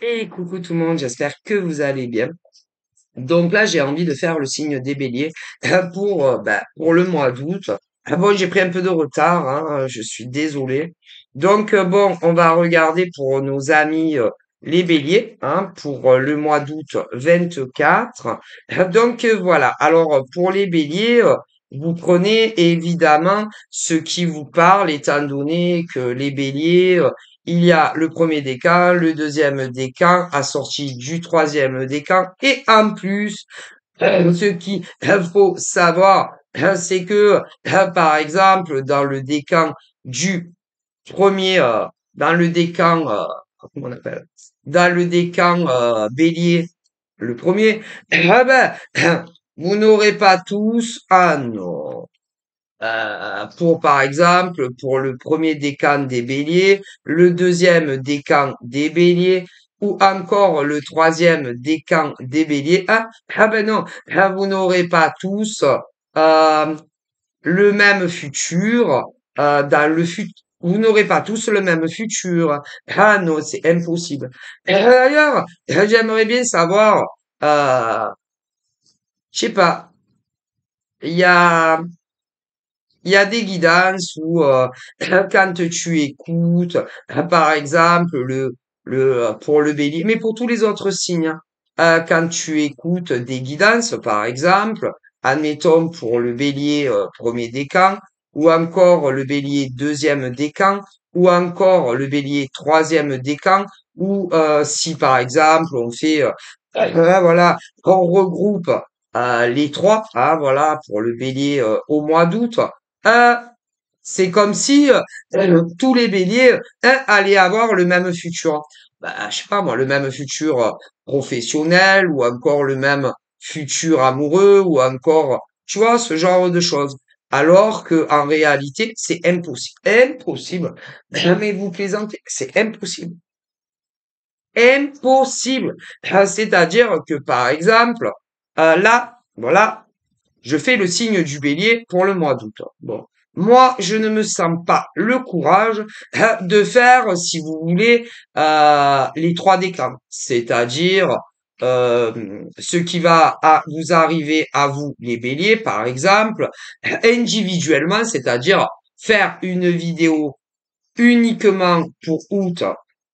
Et coucou tout le monde, j'espère que vous allez bien. Donc là, j'ai envie de faire le signe des béliers pour le mois d'août. Ah bon, j'ai pris un peu de retard, hein, je suis désolé. Donc bon, on va regarder pour nos amis les béliers, hein, pour le mois d'août 24. Donc voilà, alors pour les béliers, vous prenez évidemment ce qui vous parle, étant donné que les béliers, il y a le premier décan, le deuxième décan, assorti du troisième décan, et en plus, ce qu'il faut savoir, c'est que, par exemple, dans le décan du premier, dans le décan, comment on appelle? Dans le décan bélier, le premier, vous n'aurez pas tous, ah non, pour par exemple, pour le premier décan des béliers, le deuxième décan des béliers, ou encore le troisième décan des béliers. Ah ben non, vous n'aurez pas tous euh, le même futur dans le futur. Vous n'aurez pas tous le même futur. Ah non, c'est impossible. D'ailleurs, j'aimerais bien savoir, euh, je sais pas, il y a il y a des guidances où quand tu écoutes, par exemple pour le bélier, mais pour tous les autres signes, hein, quand tu écoutes des guidances, par exemple, admettons pour le bélier premier décan, ou encore le bélier deuxième décan, ou encore le bélier troisième décan, ou si par exemple on fait voilà, on regroupe les trois, hein, voilà, pour le bélier au mois d'août. Euh, c'est comme si tous les béliers allaient avoir le même futur. Bah, je sais pas moi, le même futur professionnel ou encore le même futur amoureux ou encore, tu vois, ce genre de choses. Alors que en réalité, c'est impossible. Impossible. Mais vous plaisantez, c'est impossible. Impossible. C'est-à-dire que par exemple, là, voilà, je fais le signe du bélier pour le mois d'août. Bon. Moi, je ne me sens pas le courage de faire, si vous voulez, les trois décans. C'est-à-dire ce qui va vous arriver à vous, les béliers, par exemple, individuellement, c'est-à-dire faire une vidéo uniquement pour août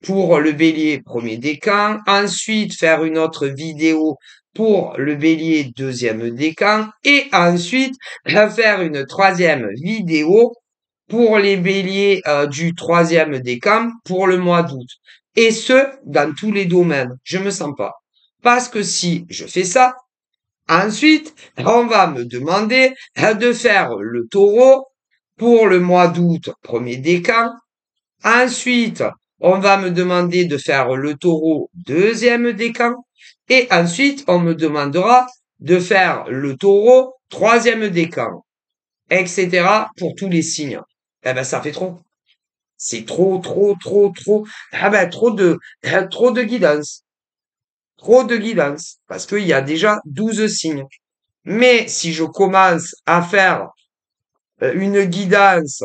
pour le bélier premier décan, ensuite faire une autre vidéo pour le bélier deuxième décan et ensuite faire une troisième vidéo pour les béliers du troisième décan pour le mois d'août. Et ce, dans tous les domaines. Je me sens pas. Parce que si je fais ça, ensuite, on va me demander de faire le taureau pour le mois d'août premier décan. Ensuite, on va me demander de faire le taureau deuxième décan. Et ensuite, on me demandera de faire le taureau troisième décan, etc. pour tous les signes. Eh ben, ça fait trop. C'est trop, trop, trop, trop. Ah ben, trop de guidance. Trop de guidance. Parce qu'il y a déjà 12 signes. Mais si je commence à faire une guidance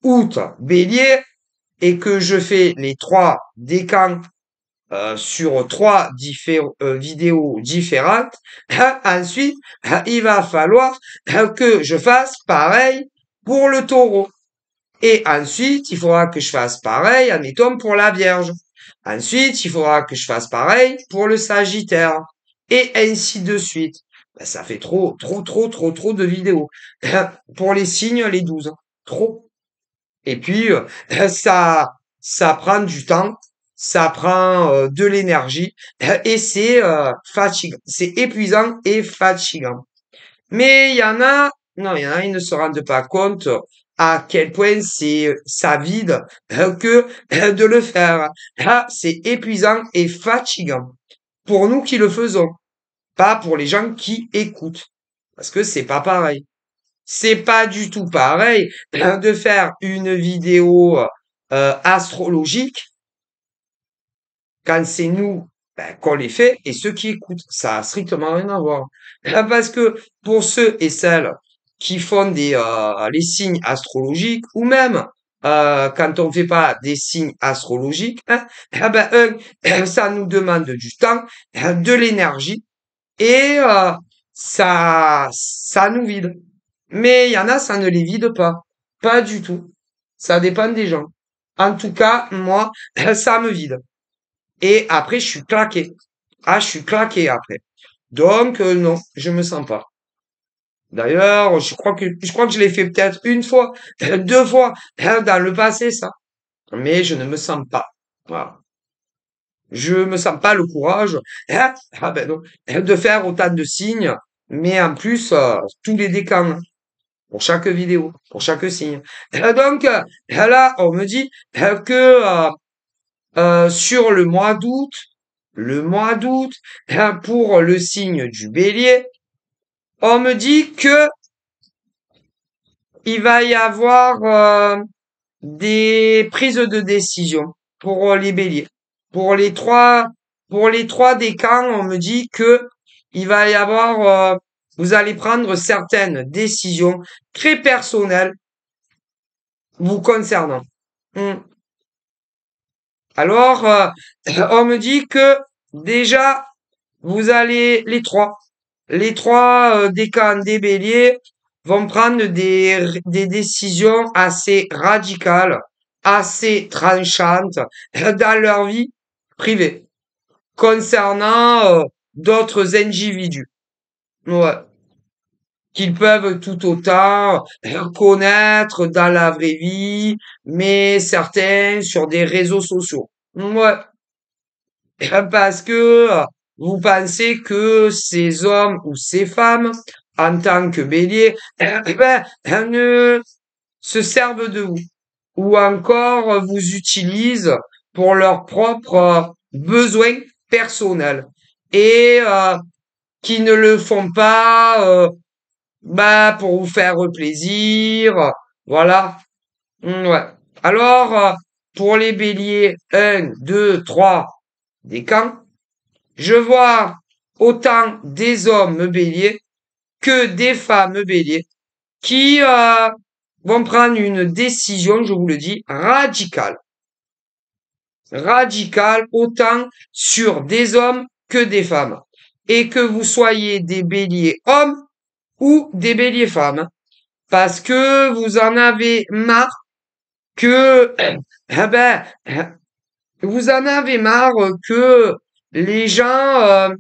août bélier, et que je fais les trois décans sur trois vidéos différentes, ensuite, il va falloir que je fasse pareil pour le taureau. Et ensuite, il faudra que je fasse pareil, admettons, pour la Vierge. Ensuite, il faudra que je fasse pareil pour le Sagittaire. Et ainsi de suite. Ben, ça fait trop, trop, trop, trop, trop de vidéos. Pour les signes, les 12. Trop. Et puis, ça prend du temps, ça prend de l'énergie et c'est fatigant. C'est épuisant et fatigant. Mais il y en a, non, il y en a, ils ne se rendent pas compte à quel point ça vide que de le faire. Là, c'est épuisant et fatigant pour nous qui le faisons, pas pour les gens qui écoutent, parce que c'est pas pareil. C'est pas du tout pareil de faire une vidéo astrologique quand c'est nous qu'on les fait et ceux qui écoutent. Ça a strictement rien à voir. Parce que pour ceux et celles qui font les signes astrologiques ou même quand on fait pas des signes astrologiques, hein, eh ben, ça nous demande du temps, de l'énergie, et ça nous vide. Mais il y en a, ça ne les vide pas. Pas du tout. Ça dépend des gens. En tout cas, moi, ça me vide. Et après, je suis claqué. Ah, je suis claqué après. Donc, non, je me sens pas. D'ailleurs, je crois que je l'ai fait peut-être une fois, deux fois, dans le passé, ça. Mais je ne me sens pas. Voilà. Je me sens pas le courage, ah ben non, de faire autant de signes, mais en plus, tous les décans, pour chaque vidéo, pour chaque signe. Donc, là, on me dit que sur le mois d'août, pour le signe du bélier, on me dit que il va y avoir des prises de décision pour les béliers. Pour les trois, pour les trois décans, on me dit que il va y avoir, vous allez prendre certaines décisions très personnelles vous concernant. Hmm. Alors, on me dit que déjà, vous allez les trois décans des béliers vont prendre des décisions assez radicales, assez tranchantes dans leur vie privée concernant d'autres individus. Ouais. Qu'ils peuvent tout autant connaître dans la vraie vie, mais certains sur des réseaux sociaux. Ouais. Parce que vous pensez que ces hommes ou ces femmes, en tant que bélier, ne se servent de vous. Ou encore vous utilisent pour leurs propres besoins personnels. Et qui ne le font pas pour vous faire plaisir. Voilà. Ouais. Alors, pour les béliers 1, 2, 3 des camps, je vois autant des hommes béliers que des femmes béliers qui vont prendre une décision, je vous le dis, radicale. Radicale autant sur des hommes que des femmes. Et que vous soyez des béliers hommes ou des béliers femmes. Parce que vous en avez marre que, vous en avez marre que les gens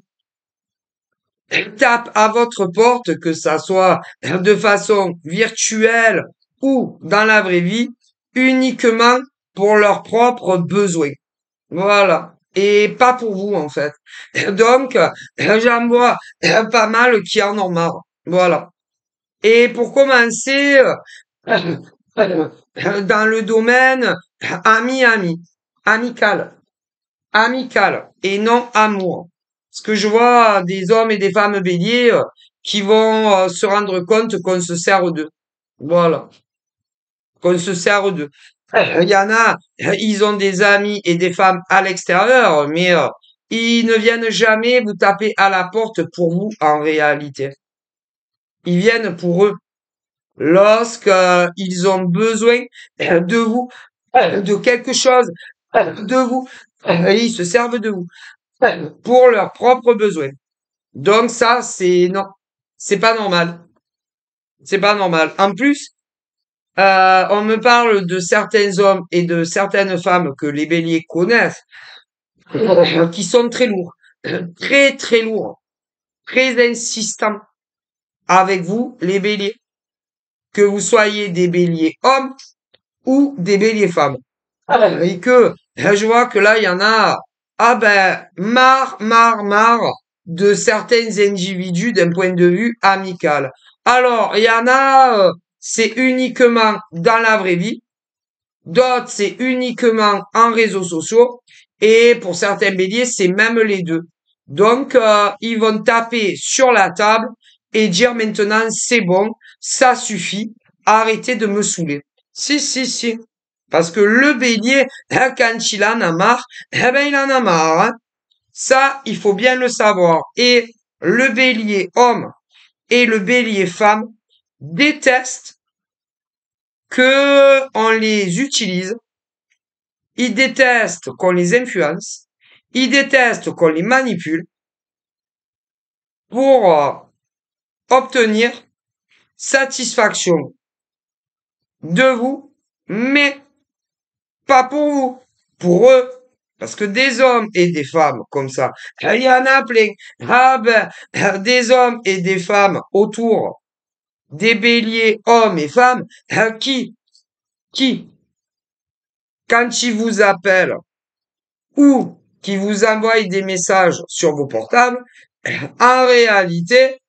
tapent à votre porte, que ça soit de façon virtuelle ou dans la vraie vie, uniquement pour leurs propres besoins. Voilà. Et pas pour vous, en fait. Donc, j'en vois pas mal qui en ont marre. Voilà. Et pour commencer, dans le domaine ami-ami, amical, amical et non amour. Parce que je vois des hommes et des femmes béliers qui vont se rendre compte qu'on se sert d'eux. Voilà, qu'on se sert d'eux. Il y en a, ils ont des amis et des femmes à l'extérieur, mais ils ne viennent jamais vous taper à la porte pour vous en réalité. Ils viennent pour eux. Lorsqu'ils ont besoin de vous, de quelque chose, de vous, ils se servent de vous pour leurs propres besoins. Donc ça, c'est non, c'est pas normal. C'est pas normal. En plus, on me parle de certains hommes et de certaines femmes que les béliers connaissent, qui sont très lourds, très très lourds, très insistants avec vous, les béliers, que vous soyez des béliers hommes ou des béliers femmes. Et que je vois que là, il y en a, marre de certains individus d'un point de vue amical. Alors, il y en a, c'est uniquement dans la vraie vie, d'autres, c'est uniquement en réseaux sociaux, et pour certains béliers, c'est même les deux. Donc, ils vont taper sur la table et dire maintenant, c'est bon, ça suffit, arrêtez de me saouler. Si, si, si. Parce que le bélier, quand il en a marre, il en a marre. Hein. Ça, il faut bien le savoir. Et le bélier homme et le bélier femme détestent que on les utilise, ils détestent qu'on les influence, ils détestent qu'on les manipule pour obtenir satisfaction de vous, mais pas pour vous, pour eux. Parce que des hommes et des femmes comme ça, il y en a plein. Ah ben, des hommes et des femmes autour des béliers, hommes et femmes, qui, quand ils vous appellent ou qui vous envoient des messages sur vos portables, en réalité,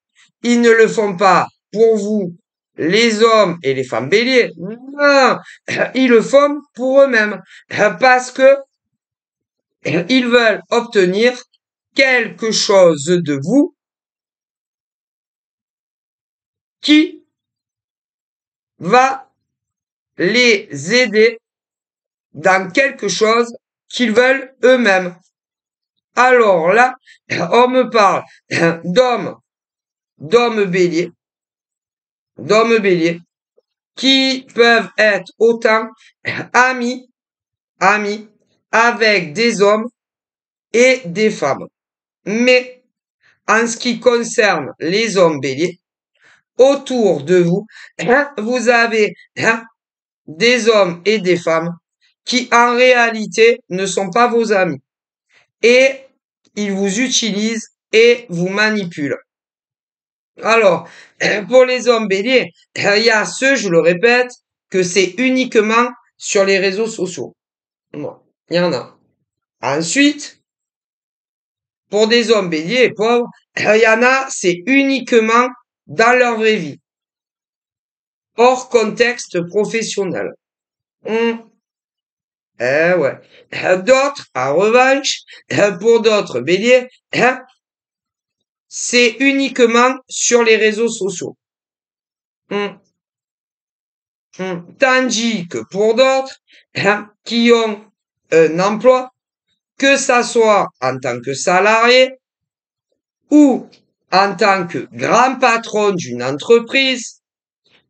ils ne le font pas pour vous, les hommes et les femmes béliers. Non, ils le font pour eux-mêmes. Parce que ils veulent obtenir quelque chose de vous qui va les aider dans quelque chose qu'ils veulent eux-mêmes. Alors là, on me parle d'hommes béliers, qui peuvent être autant amis avec des hommes et des femmes. Mais en ce qui concerne les hommes béliers, autour de vous, vous avez des hommes et des femmes qui en réalité ne sont pas vos amis. Et ils vous utilisent et vous manipulent. Alors, pour les hommes béliers, il y a ceux, je le répète, que c'est uniquement sur les réseaux sociaux. Bon, il y en a. Ensuite, pour des hommes béliers pauvres, il y en a, c'est uniquement dans leur vraie vie, hors contexte professionnel. Ouais. D'autres, en revanche, pour d'autres béliers, c'est uniquement sur les réseaux sociaux. Tandis que pour d'autres, qui ont un emploi, que ça soit en tant que salarié ou en tant que grand patron d'une entreprise,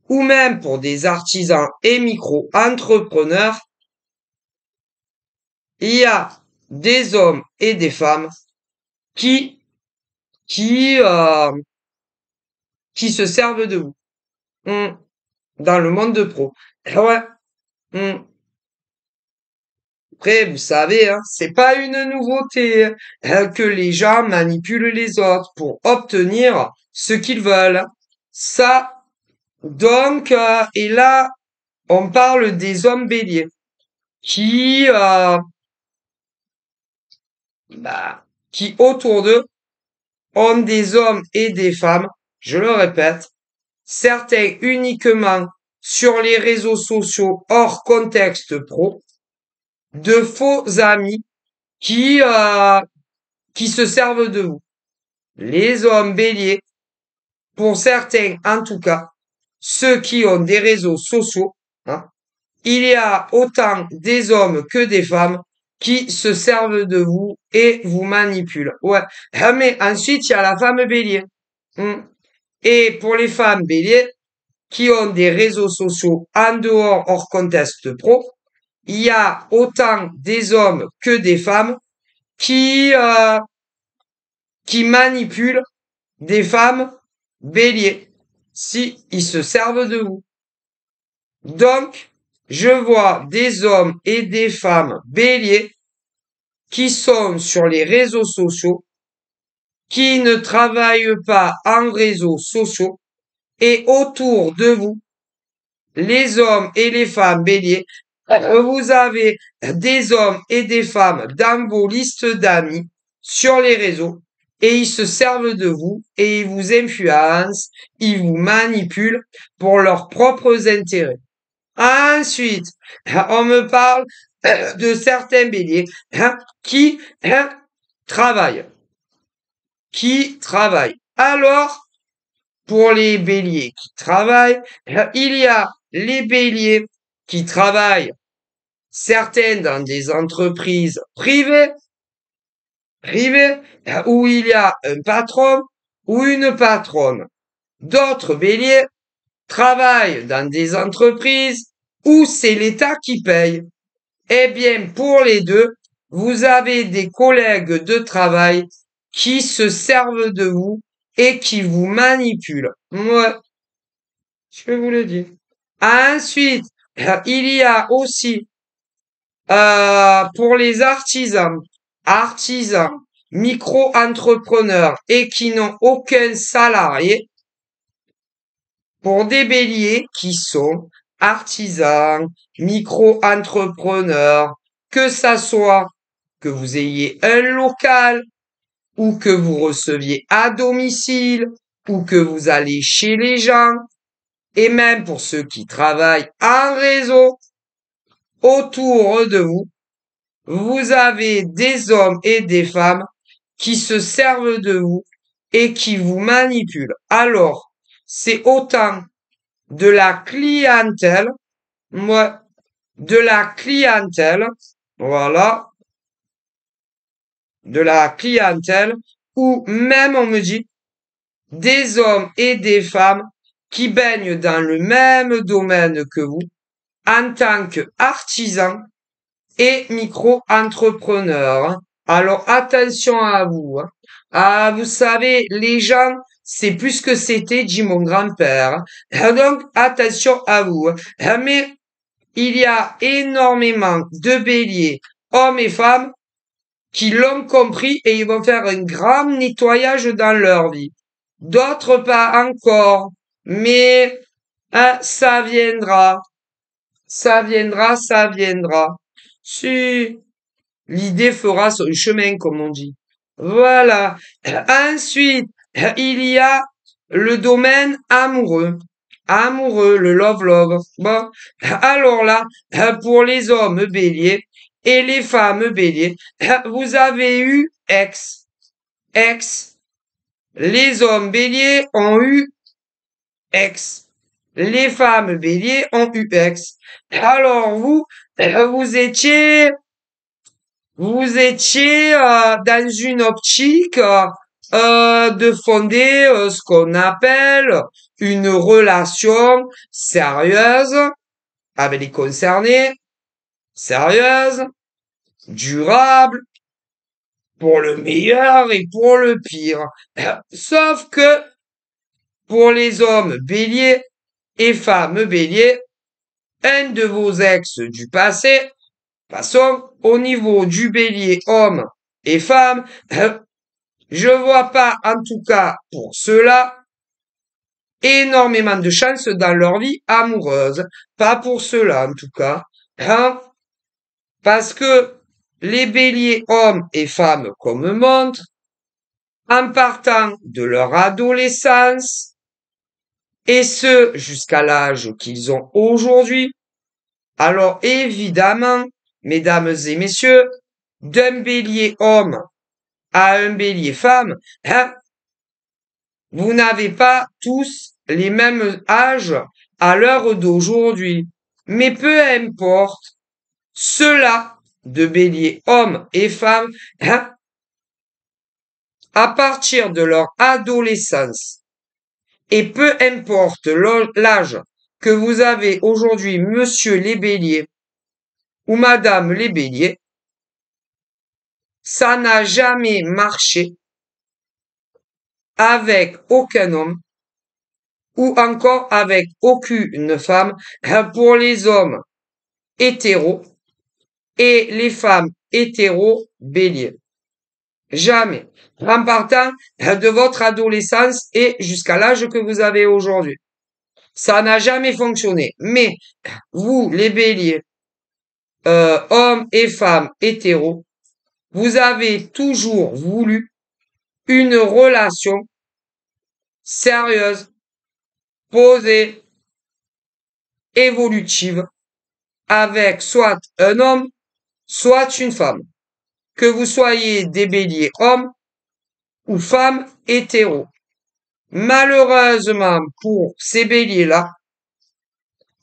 ou même pour des artisans et micro-entrepreneurs, il y a des hommes et des femmes qui se servent de vous dans le monde de pro. Ouais. Après, vous savez, c'est pas une nouveauté que les gens manipulent les autres pour obtenir ce qu'ils veulent. Ça, donc, et là, on parle des hommes béliers qui, qui autour d'eux ont des hommes et des femmes, je le répète, certains uniquement sur les réseaux sociaux hors contexte pro, de faux amis qui se servent de vous. Les hommes béliers, pour certains en tout cas, ceux qui ont des réseaux sociaux, il y a autant des hommes que des femmes qui se servent de vous et vous manipulent. Ouais. Mais ensuite, il y a la femme bélier. Et pour les femmes béliers qui ont des réseaux sociaux en dehors hors contexte pro, il y a autant des hommes que des femmes qui manipulent des femmes béliers si ils se servent de vous. Donc, je vois des hommes et des femmes béliers qui sont sur les réseaux sociaux, qui ne travaillent pas en réseaux sociaux, et autour de vous, les hommes et les femmes béliers, vous avez des hommes et des femmes dans vos listes d'amis sur les réseaux et ils se servent de vous et ils vous influencent, ils vous manipulent pour leurs propres intérêts. Ensuite, on me parle de certains béliers qui travaillent. Alors, pour les béliers qui travaillent, il y a les béliers qui travaillent, certains dans des entreprises privées, où il y a un patron ou une patronne. D'autres béliers travaillent dans des entreprises ou c'est l'État qui paye? Eh bien, pour les deux, vous avez des collègues de travail qui se servent de vous et qui vous manipulent. Moi, je vous le dis. Ensuite, il y a aussi pour les artisans, micro-entrepreneurs et qui n'ont aucun salarié, pour des béliers qui sont artisans, micro-entrepreneurs, que ça soit que vous ayez un local ou que vous receviez à domicile ou que vous allez chez les gens, et même pour ceux qui travaillent en réseau autour de vous, vous avez des hommes et des femmes qui se servent de vous et qui vous manipulent. Alors, c'est autant de la clientèle, moi, de la clientèle, voilà, de la clientèle, ou même on me dit des hommes et des femmes qui baignent dans le même domaine que vous en tant qu'artisans et micro-entrepreneurs. Alors attention à vous. Hein. Ah, vous savez, les gens, c'est plus que c'était, dit mon grand-père. Donc attention à vous. Mais il y a énormément de béliers, hommes et femmes, qui l'ont compris et ils vont faire un grand nettoyage dans leur vie. D'autres pas encore, mais hein, ça viendra, ça viendra, ça viendra. Si l'idée fera son chemin, comme on dit. Voilà. Ensuite, il y a le domaine amoureux. Amoureux, le love. Bon. Alors là, pour les hommes béliers et les femmes béliers, vous avez eu ex. Ex. Les hommes béliers ont eu ex. Les femmes béliers ont eu ex. Alors vous étiez dans une optique de fonder ce qu'on appelle une relation sérieuse avec les concernés, sérieuse, durable, pour le meilleur et pour le pire. Sauf que pour les hommes béliers et femmes béliers, un de vos ex du passé, passons au niveau du bélier homme et femme, je vois pas, en tout cas pour ceux-là, énormément de chance dans leur vie amoureuse. Pas pour ceux-là, en tout cas. Hein? Parce que les béliers hommes et femmes qu'on me montre, en partant de leur adolescence, et ce jusqu'à l'âge qu'ils ont aujourd'hui, alors évidemment, mesdames et messieurs, d'un bélier homme à un bélier femme, hein, vous n'avez pas tous les mêmes âges à l'heure d'aujourd'hui. Mais peu importe, ceux-là, de bélier homme et femme, hein, à partir de leur adolescence, et peu importe l'âge que vous avez aujourd'hui, monsieur les béliers ou madame les béliers, ça n'a jamais marché avec aucun homme ou encore avec aucune femme pour les hommes hétéros et les femmes hétéros béliers. Jamais. En partant de votre adolescence et jusqu'à l'âge que vous avez aujourd'hui. Ça n'a jamais fonctionné. Mais vous, les béliers, hommes et femmes hétéros, vous avez toujours voulu une relation sérieuse, posée, évolutive, avec soit un homme, soit une femme. Que vous soyez des béliers hommes ou femmes hétéros. Malheureusement pour ces béliers-là,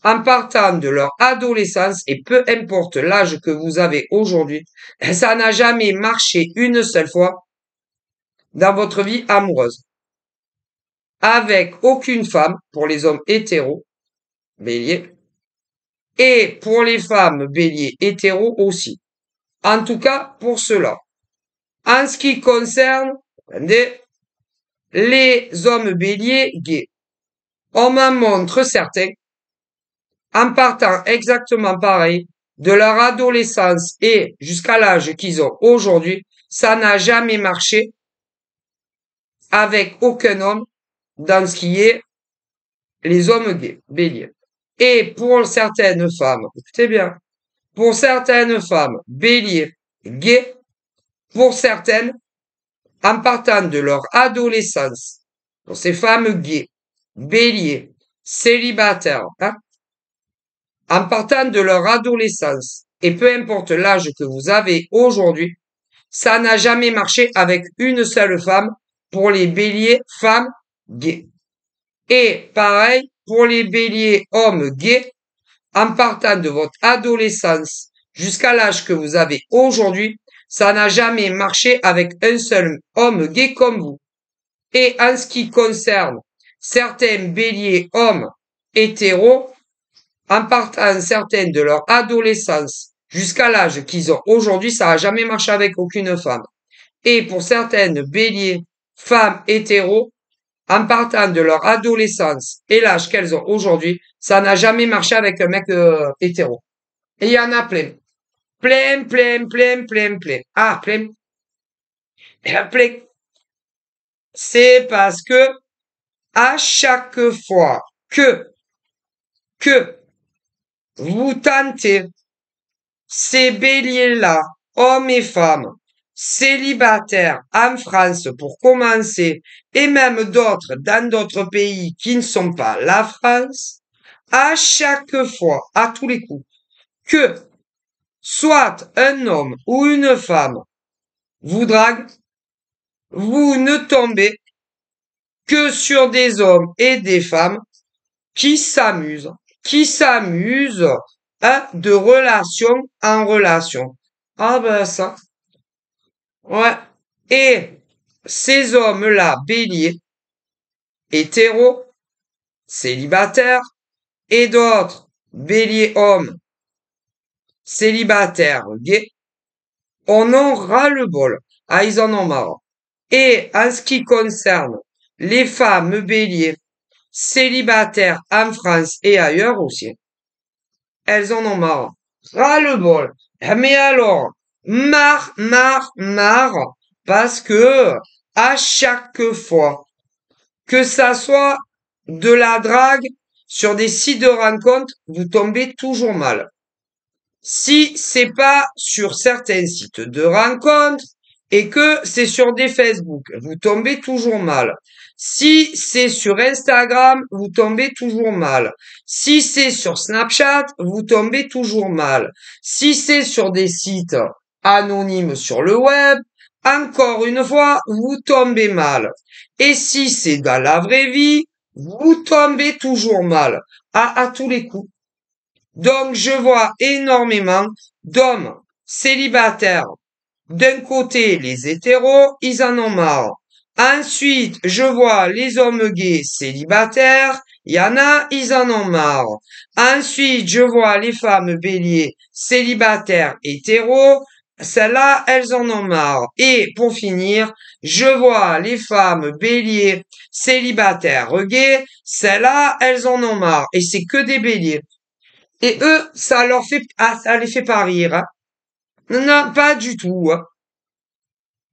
en partant de leur adolescence, et peu importe l'âge que vous avez aujourd'hui, ça n'a jamais marché une seule fois dans votre vie amoureuse. Avec aucune femme, pour les hommes hétéros, bélier, Et pour les femmes béliers hétéros aussi. En tout cas, pour cela. En ce qui concerne, attendez, les hommes béliers gays, on m'en montre certains, en partant exactement pareil, de leur adolescence et jusqu'à l'âge qu'ils ont aujourd'hui, ça n'a jamais marché avec aucun homme dans ce qui est les hommes gays, béliers. Et pour certaines femmes, écoutez bien, pour certaines femmes béliers, gays, pour certaines, en partant de leur adolescence, pour ces femmes gays, béliers, célibataires, hein, en partant de leur adolescence, et peu importe l'âge que vous avez aujourd'hui, ça n'a jamais marché avec une seule femme pour les béliers femmes gays. Et pareil pour les béliers hommes gays, en partant de votre adolescence jusqu'à l'âge que vous avez aujourd'hui, ça n'a jamais marché avec un seul homme gay comme vous. Et en ce qui concerne certains béliers hommes hétéros, en partant certaines de leur adolescence jusqu'à l'âge qu'ils ont aujourd'hui, ça n'a jamais marché avec aucune femme. Et pour certaines béliers femmes hétéros, en partant de leur adolescence et l'âge qu'elles ont aujourd'hui, ça n'a jamais marché avec un mec hétéro. Et il y en a plein. Plein, plein, plein, plein, plein. Ah, plein. Plein. C'est parce que à chaque fois que vous tentez ces béliers-là, hommes et femmes, célibataires en France pour commencer, et même d'autres dans d'autres pays qui ne sont pas la France, à chaque fois, à tous les coups, que soit un homme ou une femme vous drague, vous ne tombez que sur des hommes et des femmes qui s'amusent, hein, de relation en relation. Ah ben ça, ouais. Et ces hommes-là, béliers, hétéros, célibataires, et d'autres, béliers hommes, célibataires, gays, on en ras-le-bol. Ah, ils en ont marre. Et en ce qui concerne les femmes béliers, célibataires en France et ailleurs aussi, elles en ont marre. Ras-le-bol. Mais alors, marre, parce que à chaque fois que ça soit de la drague sur des sites de rencontres, vous tombez toujours mal. Si c'est pas sur certains sites de rencontres et que c'est sur des Facebook, vous tombez toujours mal. Si c'est sur Instagram, vous tombez toujours mal. Si c'est sur Snapchat, vous tombez toujours mal. Si c'est sur des sites anonymes sur le web, encore une fois, vous tombez mal. Et si c'est dans la vraie vie, vous tombez toujours mal. À tous les coups. Donc, je vois énormément d'hommes célibataires. D'un côté, les hétéros, ils en ont marre. Ensuite, je vois les hommes gays célibataires. Il y en a, ils en ont marre. Ensuite, je vois les femmes béliers célibataires hétéros. Celles-là, elles en ont marre. Et pour finir, je vois les femmes béliers célibataires gays. Celles-là, elles en ont marre. Et c'est que des béliers. Et eux, ça les fait pas rire, hein. Non, pas du tout, hein.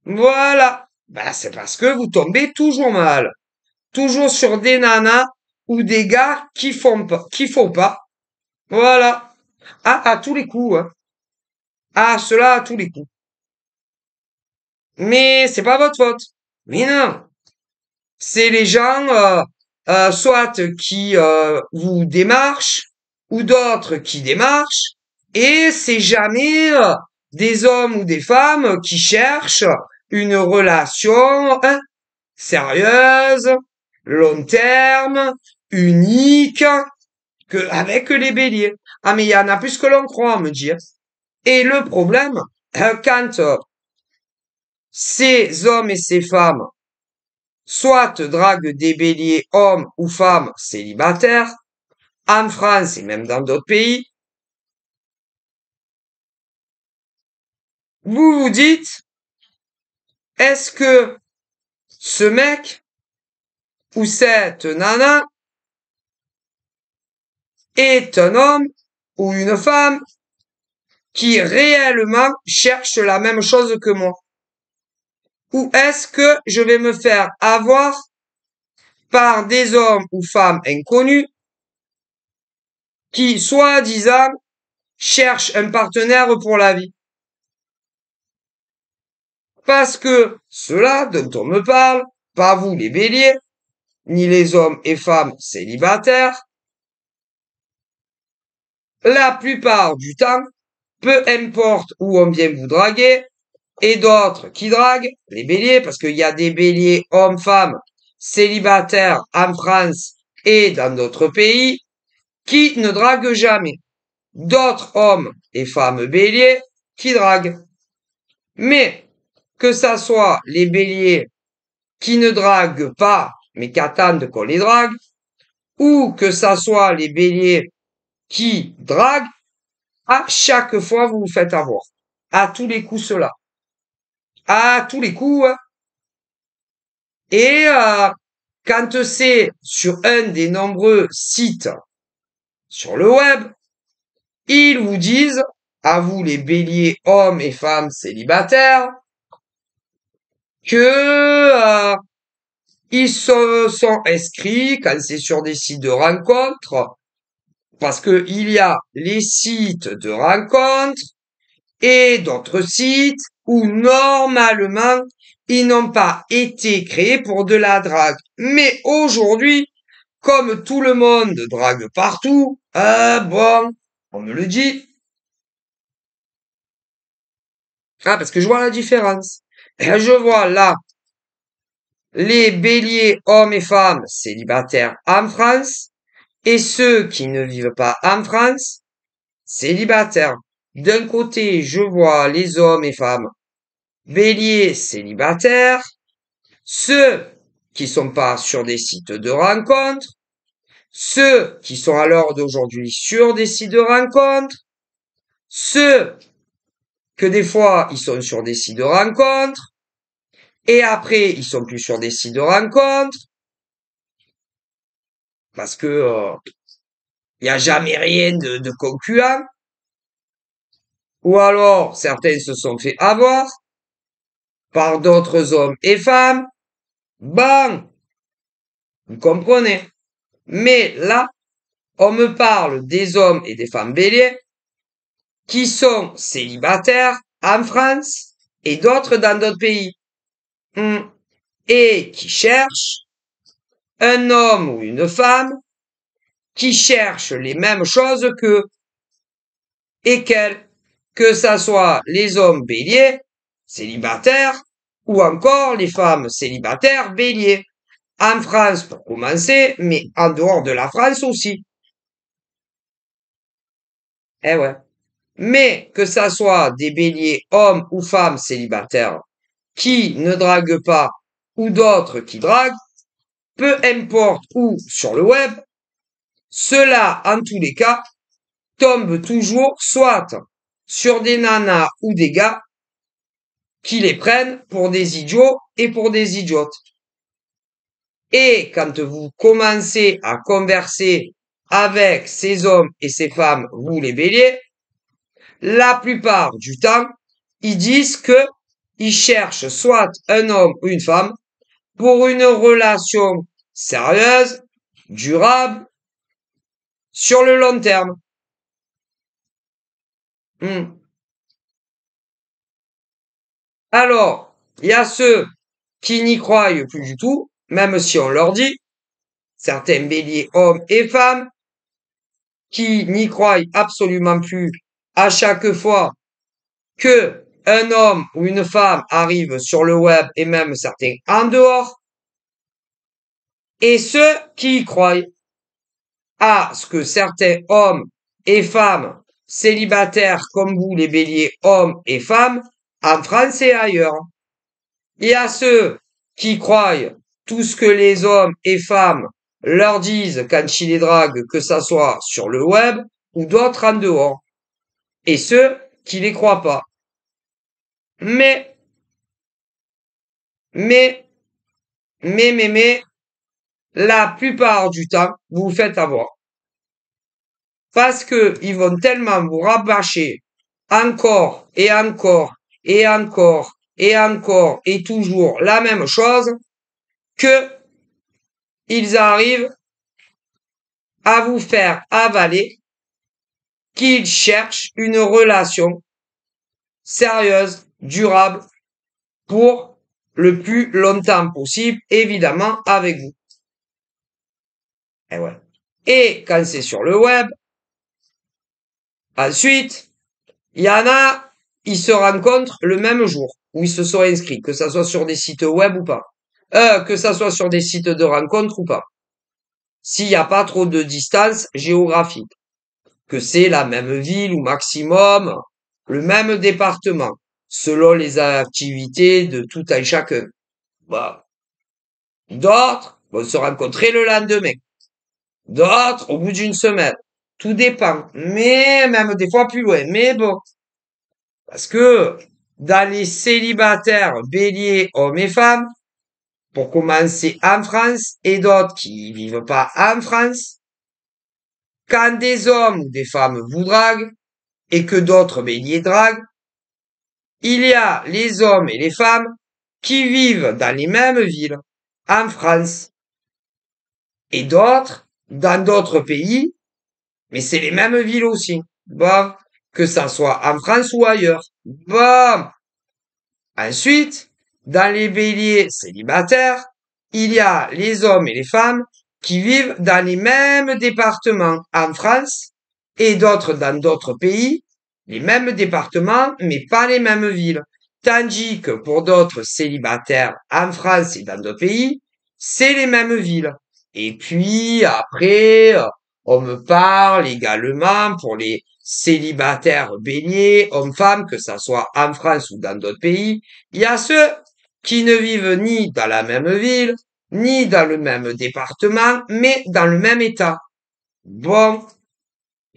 Voilà. Ben, c'est parce que vous tombez toujours mal. Toujours sur des nanas ou des gars qui font pas. Voilà. Ah, à tous les coups, hein. Ah, cela à tous les coups. Mais c'est pas votre faute. Mais non. C'est les gens, soit qui vous démarchent, ou d'autres qui démarchent, et c'est jamais des hommes ou des femmes qui cherchent une relation hein, sérieuse, long terme, unique, avec les béliers. Ah mais il y en a plus que l'on croit, on me dit. Et le problème, quand ces hommes et ces femmes soit draguent des béliers hommes ou femmes célibataires, en France et même dans d'autres pays, vous vous dites, est-ce que ce mec ou cette nana est un homme ou une femme qui réellement cherche la même chose que moi? Ou est-ce que je vais me faire avoir par des hommes ou femmes inconnus qui, soi-disant, cherchent un partenaire pour la vie? Parce que ceux-là dont on me parle, pas vous les béliers, ni les hommes et femmes célibataires, la plupart du temps, peu importe où on vient vous draguer, et d'autres qui draguent, les béliers, parce qu'il y a des béliers hommes-femmes célibataires en France et dans d'autres pays, qui ne draguent jamais. D'autres hommes et femmes béliers qui draguent. Mais que ça soit les béliers qui ne draguent pas, mais qui attendent qu'on les drague, ou que ça soit les béliers qui draguent, à chaque fois vous vous faites avoir. À tous les coups cela. À tous les coups. Hein. Et quand c'est sur un des nombreux sites sur le web, ils vous disent, à vous les béliers hommes et femmes célibataires, que ils se sont inscrits quand c'est sur des sites de rencontres, parce que il y a les sites de rencontres et d'autres sites où normalement ils n'ont pas été créés pour de la drague. Mais aujourd'hui, comme tout le monde drague partout, bon, on me le dit. Ah, parce que je vois la différence. Et je vois là les béliers hommes et femmes célibataires en France et ceux qui ne vivent pas en France célibataires. D'un côté, je vois les hommes et femmes béliers célibataires, ceux qui sont pas sur des sites de rencontres, ceux qui sont à l'heure d'aujourd'hui sur des sites de rencontres, ceux que des fois ils sont sur des sites de rencontres, et après ils sont plus sur des sites de rencontres, parce que il y a jamais rien de concluant, ou alors certains se sont fait avoir par d'autres hommes et femmes. Bon, vous comprenez. Mais là, on me parle des hommes et des femmes béliers qui sont célibataires en France et d'autres dans d'autres pays. Et qui cherchent un homme ou une femme qui cherche les mêmes choses qu'eux et qu'elles, que ça soit les hommes béliers, célibataires, ou encore les femmes célibataires béliers. En France pour commencer, mais en dehors de la France aussi. Eh ouais. Mais que ça soit des béliers hommes ou femmes célibataires qui ne draguent pas ou d'autres qui draguent, peu importe où sur le web, cela en tous les cas tombe toujours soit sur des nanas ou des gars qui les prennent pour des idiots et pour des idiotes. Et quand vous commencez à converser avec ces hommes et ces femmes, vous les béliers, la plupart du temps, ils disent que ils cherchent soit un homme ou une femme pour une relation sérieuse, durable, sur le long terme. Alors, il y a ceux qui n'y croient plus du tout, même si on leur dit, certains béliers hommes et femmes, qui n'y croient absolument plus à chaque fois que un homme ou une femme arrive sur le web et même certains en dehors, et ceux qui y croient à ce que certains hommes et femmes célibataires comme vous, les béliers hommes et femmes, en France et ailleurs. Il y a ceux qui croient tout ce que les hommes et femmes leur disent quand ils les draguent, que ça soit sur le web ou d'autres en dehors. Et ceux qui les croient pas. Mais, mais, mais, la plupart du temps, vous vous faites avoir. Parce que ils vont tellement vous rabâcher encore et encore et encore et encore et toujours la même chose que ils arrivent à vous faire avaler qu'ils cherchent une relation sérieuse, durable, pour le plus longtemps possible, évidemment, avec vous. Et ouais. Et quand c'est sur le web, ensuite, il y en a, ils se rencontrent le même jour où ils se sont inscrits, que ça soit sur des sites web ou pas. Que ça soit sur des sites de rencontres ou pas. S'il n'y a pas trop de distance géographique. Que c'est la même ville ou maximum le même département, selon les activités de tout un chacun. Bah, d'autres vont se rencontrer le lendemain, d'autres au bout d'une semaine. Tout dépend, mais même des fois plus loin. Mais bon, parce que dans les célibataires béliers hommes et femmes, pour commencer en France et d'autres qui vivent pas en France, quand des hommes ou des femmes vous draguent et que d'autres béliers draguent, il y a les hommes et les femmes qui vivent dans les mêmes villes en France et d'autres dans d'autres pays, mais c'est les mêmes villes aussi. Bon, que ça soit en France ou ailleurs. Bon. Ensuite, dans les béliers célibataires, il y a les hommes et les femmes qui vivent dans les mêmes départements en France et d'autres dans d'autres pays, les mêmes départements, mais pas les mêmes villes. Tandis que pour d'autres célibataires en France et dans d'autres pays, c'est les mêmes villes. Et puis après, on me parle également pour les célibataires béliers, hommes-femmes, que ça soit en France ou dans d'autres pays. Il y a ceux qui ne vivent ni dans la même ville, ni dans le même département, mais dans le même état. Bon,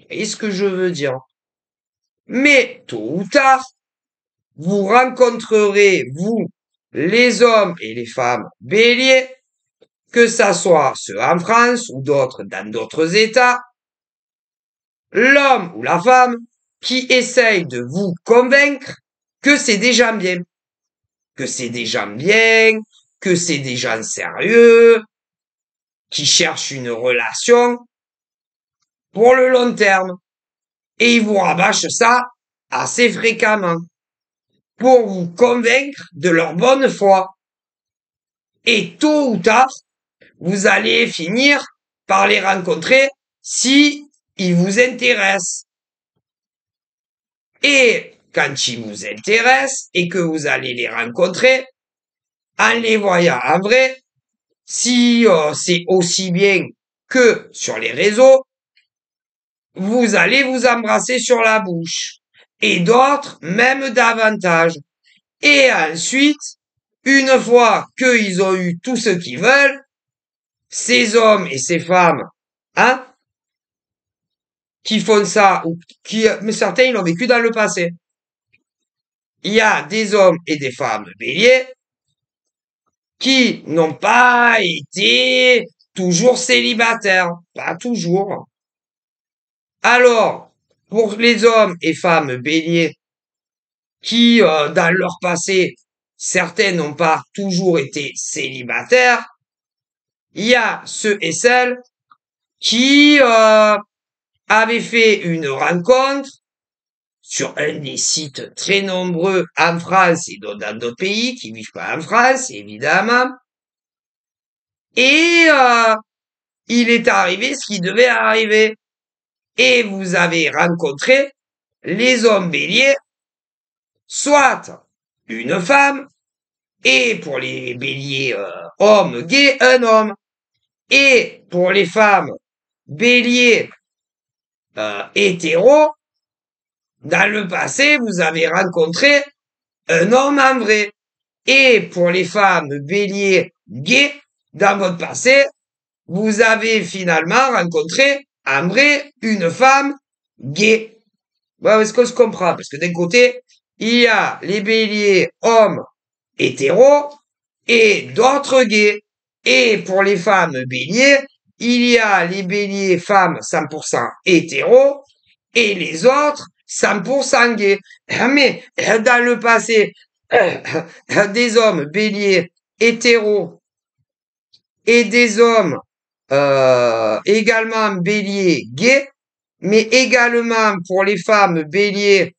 est ce que je veux dire? Mais tôt ou tard, vous rencontrerez, vous, les hommes et les femmes béliers, que ça soit ceux en France ou d'autres dans d'autres États, l'homme ou la femme qui essaye de vous convaincre que c'est des gens bien, que c'est des gens bien, que c'est des gens sérieux, qui cherchent une relation pour le long terme. Et ils vous rabâchent ça assez fréquemment pour vous convaincre de leur bonne foi. Et tôt ou tard, vous allez finir par les rencontrer si ils vous intéressent. Et quand ils vous intéressent et que vous allez les rencontrer, en les voyant en vrai, si c'est aussi bien que sur les réseaux, vous allez vous embrasser sur la bouche. Et d'autres, même davantage. Et ensuite, une fois qu'ils ont eu tout ce qu'ils veulent, ces hommes et ces femmes, hein, qui font ça, ou qui, mais certains, ils l'ont vécu dans le passé. Il y a des hommes et des femmes béliers qui n'ont pas été toujours célibataires. Pas toujours. Alors, pour les hommes et femmes béliers qui, dans leur passé, certains n'ont pas toujours été célibataires, il y a ceux et celles qui avaient fait une rencontre sur un des sites très nombreux en France et dans d'autres pays qui vivent pas en France, évidemment. Et il est arrivé ce qui devait arriver. Et vous avez rencontré les hommes béliers, soit une femme, et pour les béliers hommes gays, un homme. Et pour les femmes béliers hétéros, dans le passé, vous avez rencontré un homme en vrai. Et pour les femmes béliers gays, dans votre passé, vous avez finalement rencontré en vrai une femme gay. Ouais, est-ce qu'on se comprend? Parce que d'un côté, il y a les béliers hommes hétéros et d'autres gays. Et pour les femmes béliers, il y a les béliers femmes 100% hétéros et les autres 100% gays. Mais dans le passé, des hommes béliers hétéros et des hommes également béliers gays, mais également pour les femmes béliers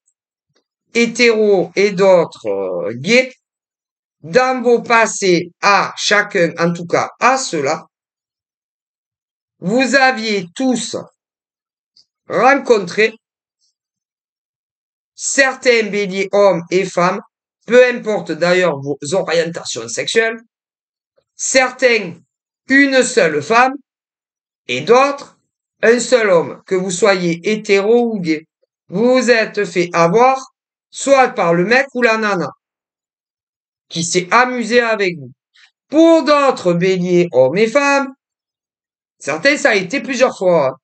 hétéros et d'autres gays, dans vos passés à chacun, en tout cas à cela, vous aviez tous rencontré certains béliers hommes et femmes, peu importe d'ailleurs vos orientations sexuelles, certains une seule femme et d'autres un seul homme, que vous soyez hétéro ou gay. Vous vous êtes fait avoir soit par le mec ou la nana qui s'est amusé avec vous. Pour d'autres béliers hommes et femmes, certains ça a été plusieurs fois. Hein.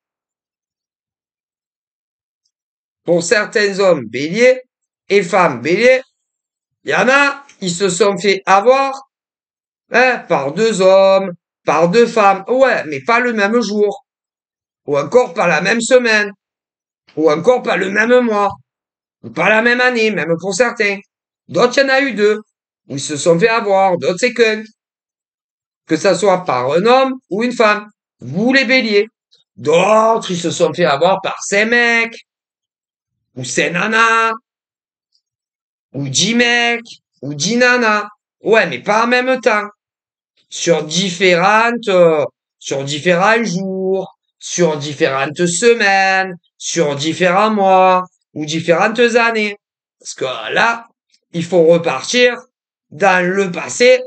Pour certains hommes béliers et femmes béliers, il y en a, ils se sont fait avoir par deux hommes, par deux femmes. Ouais, mais pas le même jour. Ou encore pas la même semaine. Ou encore pas le même mois. Ou pas la même année, même pour certains. D'autres, il y en a eu deux. Où ils se sont fait avoir. D'autres, c'est qu'un. Que ça soit par un homme ou une femme. Vous, les béliers. D'autres, ils se sont fait avoir par ces mecs. Ou ces nanas. Ou 10 mecs. Ou 10 nanas. Ouais, mais pas en même temps. Sur différents jours, sur différentes semaines, sur différents mois ou différentes années. Parce que là, il faut repartir dans le passé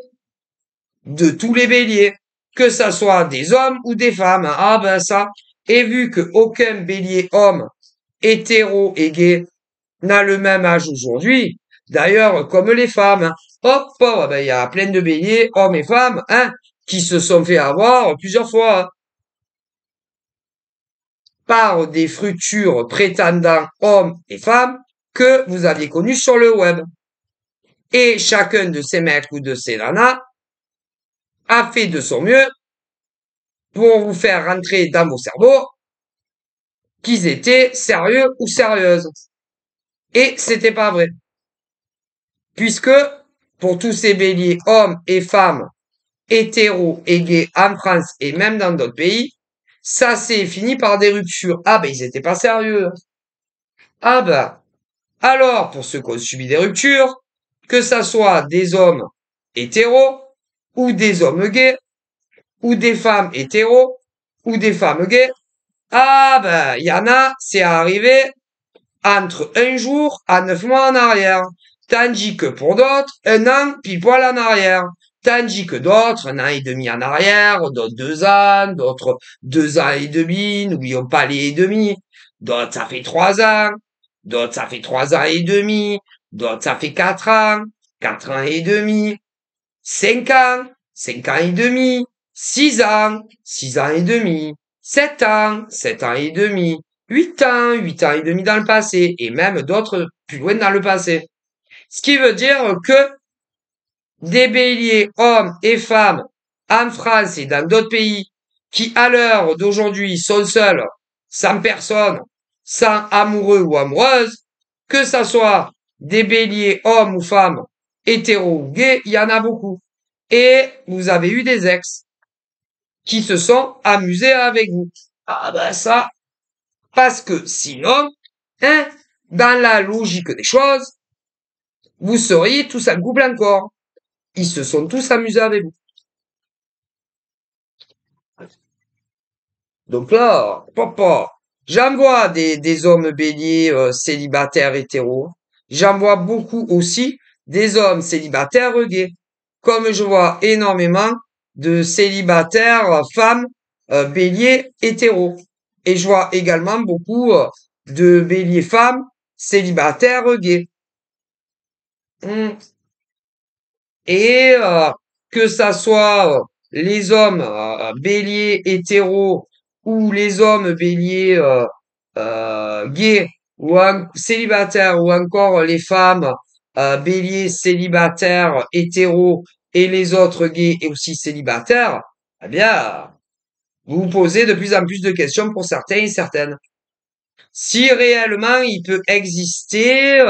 de tous les béliers, que ça soit des hommes ou des femmes. Ah ben ça, et vu que aucun bélier homme hétéro et gay n'a le même âge aujourd'hui, d'ailleurs comme les femmes, hop, ben il y a plein de béliers, hommes et femmes, qui se sont fait avoir plusieurs fois par des futurs prétendants hommes et femmes que vous aviez connus sur le web. Et chacun de ces mecs ou de ces nanas a fait de son mieux pour vous faire rentrer dans vos cerveaux qu'ils étaient sérieux ou sérieuses. Et c'était pas vrai. Puisque, pour tous ces béliers hommes et femmes, hétéros et gays en France et même dans d'autres pays, ça s'est fini par des ruptures. Ah ben, ils étaient pas sérieux. Ah ben, alors, pour ceux qui ont subi des ruptures, que ça soit des hommes hétéros, ou des hommes gays, ou des femmes hétéros, ou des femmes gays, ah ben, il y en a, c'est arrivé entre un jour à 9 mois en arrière. Tandis que pour d'autres, un an pile poil en arrière. Tandis que d'autres, un an et demi en arrière, d'autres 2 ans, d'autres 2 ans et demi, n'oublions pas les et demi. D'autres, ça fait 3 ans. D'autres, ça fait 3 ans et demi. D'autres, ça fait 4 ans. 4 ans et demi. 5 ans. 5 ans et demi. 6 ans. 6 ans et demi. 7 ans. 7 ans et demi. 8 ans. 8 ans et demi dans le passé. Et même d'autres plus loin dans le passé. Ce qui veut dire que des béliers hommes et femmes en France et dans d'autres pays qui, à l'heure d'aujourd'hui, sont seuls, sans personne, sans amoureux ou amoureuse, que ça soit des béliers hommes ou femmes, hétéros ou gays, il y en a beaucoup. Et vous avez eu des ex qui se sont amusés avec vous. Ah ben ça, parce que sinon, dans la logique des choses, vous seriez tous en couple encore. Ils se sont tous amusés avec vous. Donc là, papa, j'en vois des hommes béliers célibataires hétéros. J'en vois beaucoup aussi des hommes célibataires gays. Comme je vois énormément de célibataires femmes béliers hétéros. Et je vois également beaucoup de béliers femmes célibataires gays. Hmm. Et que ça soit les hommes béliers hétéros ou les hommes béliers gays ou un célibataire, ou encore les femmes bélier célibataires hétéros et les autres gays et aussi célibataires, eh bien, vous vous posez de plus en plus de questions pour certains et certaines. Si réellement il peut exister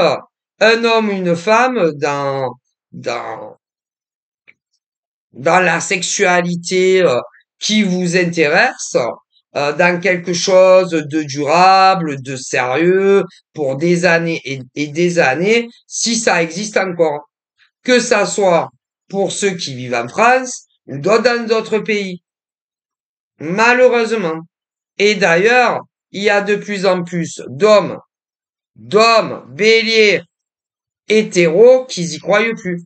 un homme ou une femme dans dans la sexualité qui vous intéresse, dans quelque chose de durable, de sérieux, pour des années et des années, si ça existe encore. Que ça soit pour ceux qui vivent en France ou dans d'autres pays. Malheureusement. Et d'ailleurs, il y a de plus en plus d'hommes, béliers, hétéros qui y croient plus.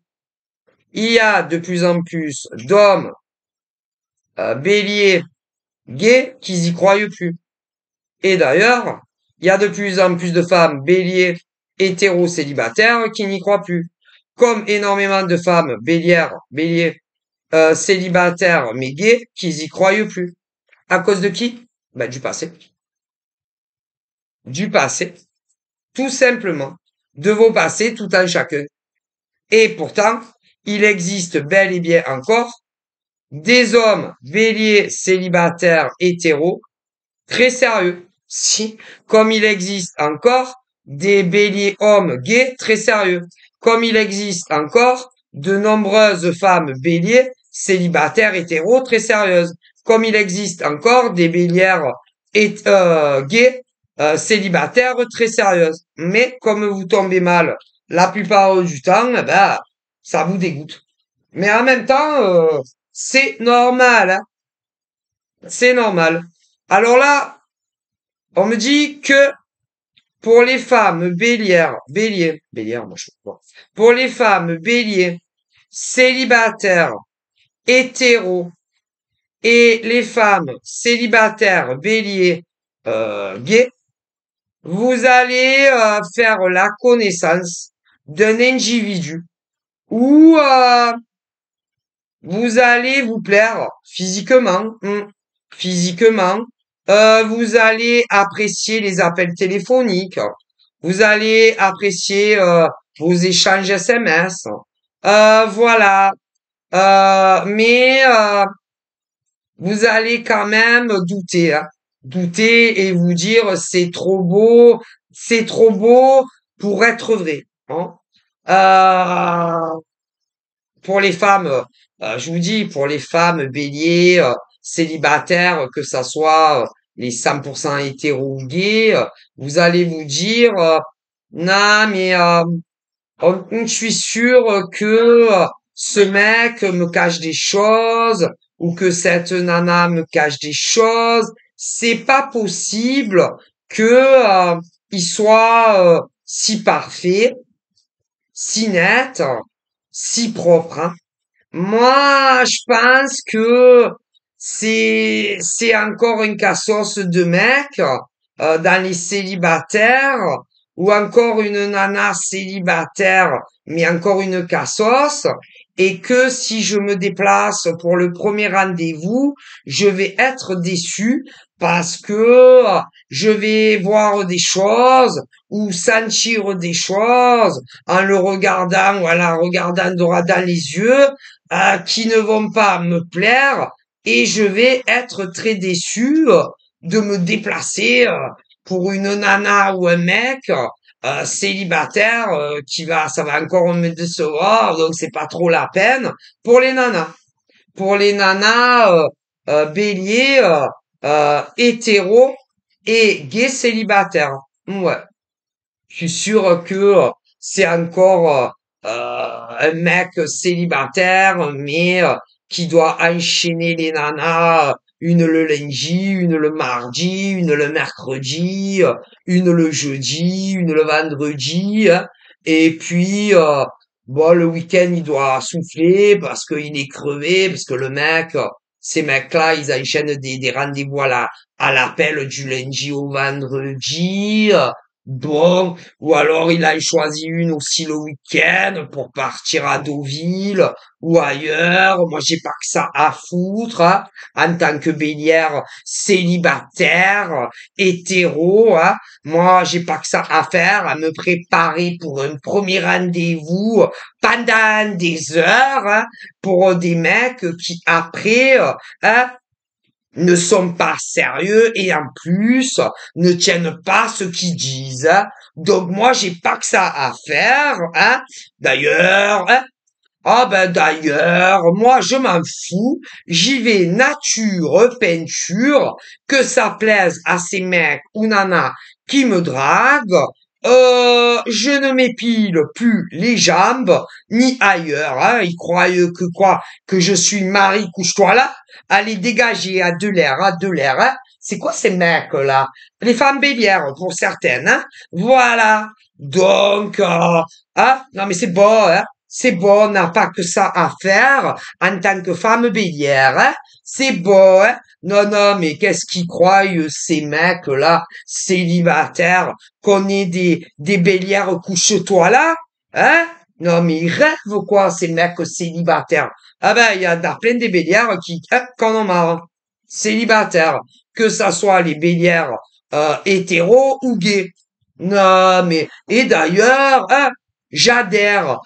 Il y a de plus en plus d'hommes, béliers, gays qui y croient plus. Et d'ailleurs, il y a de plus en plus de femmes béliers, hétéros, célibataires qui n'y croient plus. Comme énormément de femmes béliers, célibataires mais gays qui y croient plus. À cause de qui? Ben, du passé. Du passé. Tout simplement. De vos passés, tout un chacun. Et pourtant, il existe bel et bien encore des hommes béliers célibataires hétéros très sérieux. Si, comme il existe encore des béliers hommes gays très sérieux. Comme il existe encore de nombreuses femmes béliers célibataires hétéros très sérieuses. Comme il existe encore des bélières gays célibataires très sérieuses. Mais comme vous tombez mal la plupart du temps, eh ben, ça vous dégoûte. Mais en même temps, c'est normal, hein. C'est normal. Alors là, on me dit que pour les femmes bélières, moi je sais pas. Pour les femmes béliers, célibataires, hétéros, et les femmes célibataires, béliers, gays, vous allez faire la connaissance d'un individu où vous allez vous plaire physiquement, physiquement. Vous allez apprécier les appels téléphoniques. Vous allez apprécier vos échanges SMS. Voilà. Mais vous allez quand même douter, hein. Douter et vous dire c'est trop beau pour être vrai, hein. Euh, pour les femmes, je vous dis, pour les femmes béliers, célibataires, que ça soit les 100% hétéros ou gays, vous allez vous dire, non, mais je suis sûr que ce mec me cache des choses ou que cette nana me cache des choses. C'est pas possible que il soit si parfait, si net, si propre, hein. Moi, je pense que c'est encore une cassos de mec dans les célibataires ou encore une nana célibataire mais encore une cassos et que si je me déplace pour le premier rendez-vous, je vais être déçu parce que je vais voir des choses ou sentir des choses en le regardant ou en la regardant droit dans les yeux qui ne vont pas me plaire et je vais être très déçu de me déplacer pour une nana ou un mec célibataire ça va encore me décevoir, donc c'est pas trop la peine pour les nanas. Pour les nanas béliers, hétéros et gays célibataires. Ouais. Je suis sûr que c'est encore un mec célibataire, mais qui doit enchaîner les nanas, une le lundi, une le mardi, une le mercredi, une le jeudi, une le vendredi, hein. Et puis, bon, le week-end, il doit souffler parce qu'il est crevé, parce que le mec, ces mecs-là, ils enchaînent des rendez-vous à l'appel du lundi au vendredi. Bon, ou alors il a choisi une aussi le week-end pour partir à Deauville ou ailleurs. Moi, j'ai pas que ça à foutre, hein, en tant que bélière célibataire, hétéro, hein. Moi, j'ai pas que ça à faire, à me préparer pour un premier rendez-vous pendant des heures, hein, pour des mecs qui après, hein, ne sont pas sérieux et en plus ne tiennent pas ce qu'ils disent, hein. Donc moi j'ai pas que ça à faire, hein. D'ailleurs, hein, ah ben d'ailleurs, moi je m'en fous, j'y vais nature, peinture, que ça plaise à ces mecs ou nanas qui me draguent, je ne m'épile plus les jambes, ni ailleurs, hein. Ils croient que quoi, que je suis Marie, couche-toi là, allez dégager à de l'air, hein. C'est quoi ces mecs-là? Les femmes bélières, pour certaines, hein. Voilà. Donc, hein, non mais c'est bon, hein. C'est bon, on n'a pas que ça à faire en tant que femme bélière, hein. C'est bon, hein. Non, non, mais qu'est-ce qu'ils croient, ces mecs-là, célibataires, qu'on est des bélières couche-toi là, hein? Non, mais ils rêvent, quoi, ces mecs célibataires. Ah ben, il y en a plein des bélières qui, qu'en ont marre. Célibataires. Que ça soit les bélières, hétéros ou gays. Non, mais, et d'ailleurs, hein, j'adhère,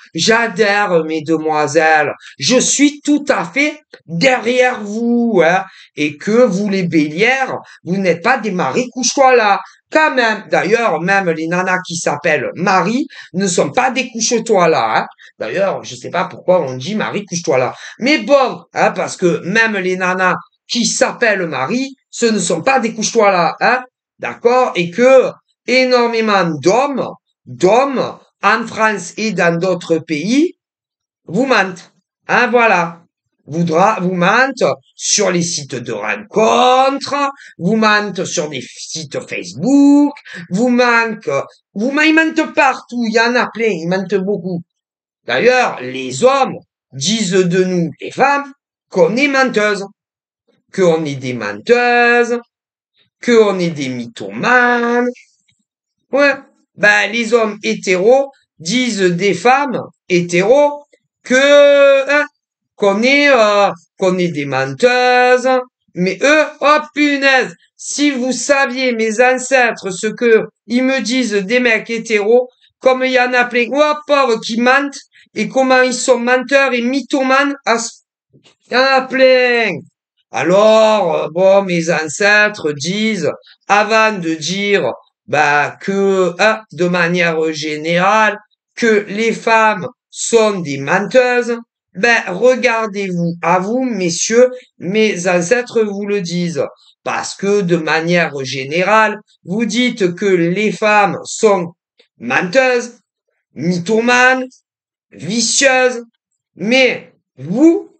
mes demoiselles. Je suis tout à fait derrière vous, hein. Et que vous, les bélières, vous n'êtes pas des maris couche-toi là. Quand même, d'ailleurs, même les nanas qui s'appellent Marie ne sont pas des couche-toi là, hein. D'ailleurs, je sais pas pourquoi on dit Marie couche-toi là. Mais bon, hein, parce que même les nanas qui s'appellent Marie, ce ne sont pas des couche-toi là, hein. D'accord? Et que énormément d'hommes, en France et dans d'autres pays, vous mentent. Hein, voilà. Vous mentent sur les sites de rencontres, vous mentent sur des sites Facebook, ils mentent partout, il y en a plein, ils mentent beaucoup. D'ailleurs, les hommes disent de nous, les femmes, qu'on est menteuses, qu'on est des menteuses, qu'on est des mythomanes. Ouais. Ben, les hommes hétéros disent des femmes hétéros que, hein, qu'on est des menteuses. Mais eux, oh punaise, si vous saviez, mes ancêtres, ce que ils me disent des mecs hétéros, comme il y en a plein, oh pauvres, qui mentent, et comment ils sont menteurs et mythomanes, il y en a plein. Alors, bon, mes ancêtres disent, avant de dire, bah, que, hein, de manière générale, que les femmes sont des menteuses, ben, regardez-vous, à vous, messieurs, mes ancêtres vous le disent. Parce que, de manière générale, vous dites que les femmes sont menteuses, mythomanes, vicieuses, mais vous,